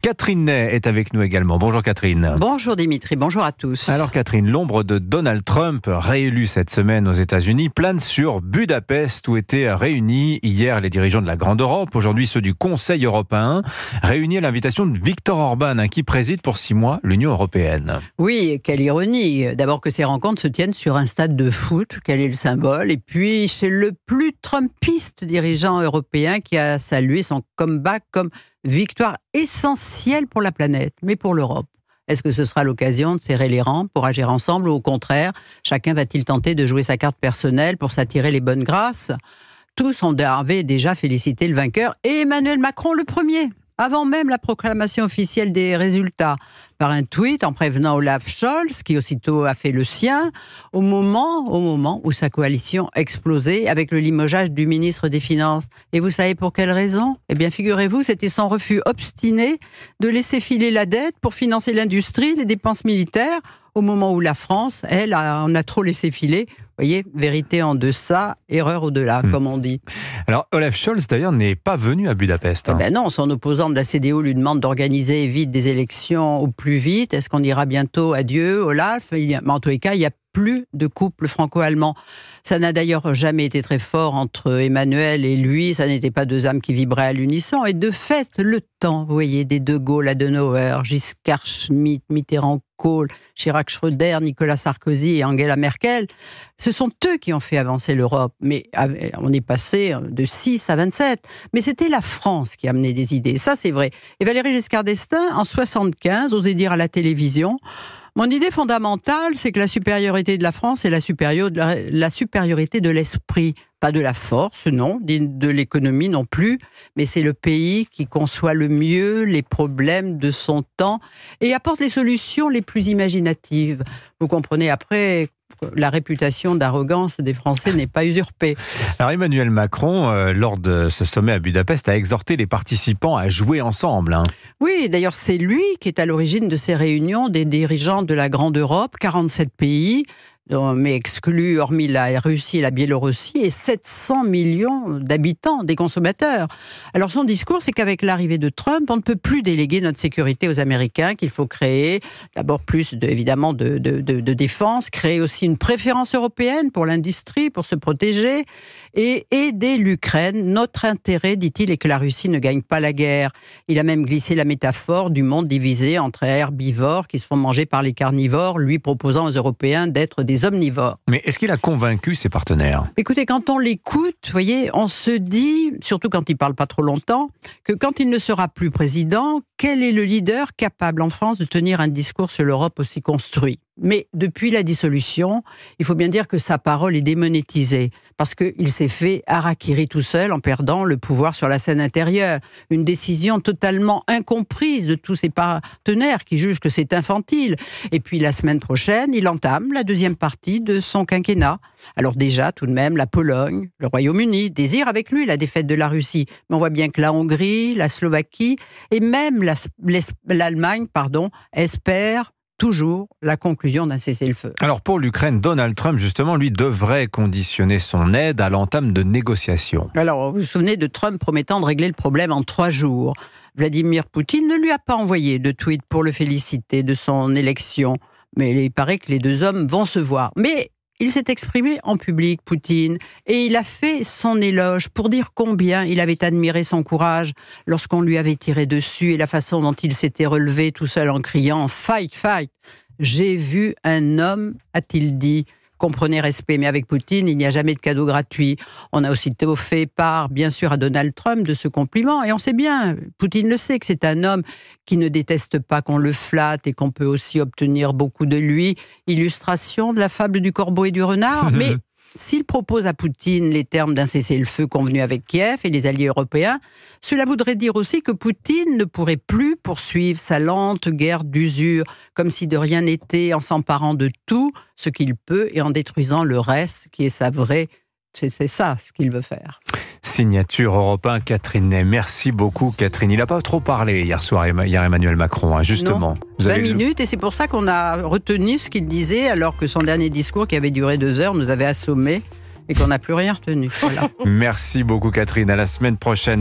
Catherine Ney est avec nous également. Bonjour Catherine. Bonjour Dimitri, bonjour à tous. Alors Catherine, l'ombre de Donald Trump, réélu cette semaine aux États-Unis, plane sur Budapest où étaient réunis hier les dirigeants de la Grande Europe, aujourd'hui ceux du Conseil européen, réunis à l'invitation de Viktor Orban, qui préside pour 6 mois l'Union européenne. Oui, quelle ironie. D'abord que ces rencontres se tiennent sur un stade de foot, quel est le symbole, et puis chez le plus trumpiste dirigeant européen qui a salué son comeback comme victoire essentielle pour la planète, mais pour l'Europe. Est-ce que ce sera l'occasion de serrer les rangs pour agir ensemble ou au contraire, chacun va-t-il tenter de jouer sa carte personnelle pour s'attirer les bonnes grâces ? Tous avaient déjà félicité le vainqueur et Emmanuel Macron le premier, avant même la proclamation officielle des résultats, par un tweet en prévenant Olaf Scholz, qui aussitôt a fait le sien, au moment où sa coalition explosait avec le limogeage du ministre des Finances. Et vous savez pour quelle raison ? Eh bien, figurez-vous, c'était son refus obstiné de laisser filer la dette pour financer l'industrie, les dépenses militaires, au moment où la France, elle, en a trop laissé filer. Vous voyez, vérité en deçà, erreur au-delà, comme on dit. Alors, Olaf Scholz, d'ailleurs, n'est pas venu à Budapest. Eh ben non, son opposant de la CDU lui demande d'organiser vite des élections au plus vite. Est-ce qu'on dira bientôt adieu, Olaf ? Mais en tous les cas, il n'y a plus de couple franco-allemand. Ça n'a d'ailleurs jamais été très fort entre Emmanuel et lui. Ça n'était pas deux âmes qui vibraient à l'unisson. Et de fait, le temps, vous voyez, des De Gaulle, Adenauer, Giscard Schmitt, Mitterrand, Kohl, Chirac, Schröder, Nicolas Sarkozy et Angela Merkel, ce sont eux qui ont fait avancer l'Europe. Mais on est passé de 6 à 27. Mais c'était la France qui a amené des idées. Ça, c'est vrai. Et Valéry Giscard d'Estaing, en 75, osait dire à la télévision: mon idée fondamentale, c'est que la supériorité de la France est la supériorité de l'esprit. Pas de la force, non, de l'économie non plus, mais c'est le pays qui conçoit le mieux les problèmes de son temps et apporte les solutions les plus imaginatives. Vous comprenez, après, la réputation d'arrogance des Français n'est pas usurpée. Alors Emmanuel Macron, lors de ce sommet à Budapest, a exhorté les participants à jouer ensemble. Oui, d'ailleurs c'est lui qui est à l'origine de ces réunions des dirigeants de la Grande Europe, 47 pays, mais exclus, hormis la Russie et la Biélorussie, et 700 millions d'habitants, des consommateurs. Alors son discours, c'est qu'avec l'arrivée de Trump, on ne peut plus déléguer notre sécurité aux Américains, qu'il faut créer d'abord plus évidemment de défense, créer aussi une préférence européenne pour l'industrie, pour se protéger, et aider l'Ukraine. Notre intérêt, dit-il, est que la Russie ne gagne pas la guerre. Il a même glissé la métaphore du monde divisé entre herbivores qui se font manger par les carnivores, lui proposant aux Européens d'être des omnivores. Mais est-ce qu'il a convaincu ses partenaires ? Écoutez, quand on l'écoute, vous voyez, on se dit, surtout quand il ne parle pas trop longtemps, que quand il ne sera plus président, quel est le leader capable en France de tenir un discours sur l'Europe aussi construit ? Mais depuis la dissolution, il faut bien dire que sa parole est démonétisée parce qu'il s'est fait harakiri tout seul en perdant le pouvoir sur la scène intérieure. Une décision totalement incomprise de tous ses partenaires qui jugent que c'est infantile. Et puis la semaine prochaine, il entame la deuxième partie de son quinquennat. Alors déjà, tout de même, la Pologne, le Royaume-Uni désirent avec lui la défaite de la Russie. Mais on voit bien que la Hongrie, la Slovaquie et même l'Allemagne, espèrent toujours la conclusion d'un cessez-le-feu. Alors pour l'Ukraine, Donald Trump, justement, lui devrait conditionner son aide à l'entame de négociations. Alors, vous vous souvenez de Trump promettant de régler le problème en 3 jours. Vladimir Poutine ne lui a pas envoyé de tweet pour le féliciter de son élection. Mais il paraît que les deux hommes vont se voir. Mais il s'est exprimé en public, Poutine, et il a fait son éloge pour dire combien il avait admiré son courage lorsqu'on lui avait tiré dessus et la façon dont il s'était relevé tout seul en criant « Fight, fight !» « J'ai vu un homme », a-t-il dit. Comprenez, respect, mais avec Poutine, il n'y a jamais de cadeau gratuit. On a aussitôt fait part, bien sûr, à Donald Trump de ce compliment. Et on sait bien, Poutine le sait, que c'est un homme qui ne déteste pas qu'on le flatte et qu'on peut aussi obtenir beaucoup de lui. Illustration de la fable du corbeau et du renard. Mais s'il propose à Poutine les termes d'un cessez-le-feu convenu avec Kiev et les alliés européens, cela voudrait dire aussi que Poutine ne pourrait plus poursuivre sa lente guerre d'usure, comme si de rien n'était, en s'emparant de tout ce qu'il peut et en détruisant le reste qui est sa vraie. C'est ça ce qu'il veut faire. Signature Europe 1, Catherine Ney. Merci beaucoup, Catherine. Il n'a pas trop parlé hier Emmanuel Macron, justement. Non, 20 minutes, et c'est pour ça qu'on a retenu ce qu'il disait, alors que son dernier discours, qui avait duré 2 heures, nous avait assommés et qu'on n'a plus rien retenu. Voilà. Merci beaucoup, Catherine. À la semaine prochaine.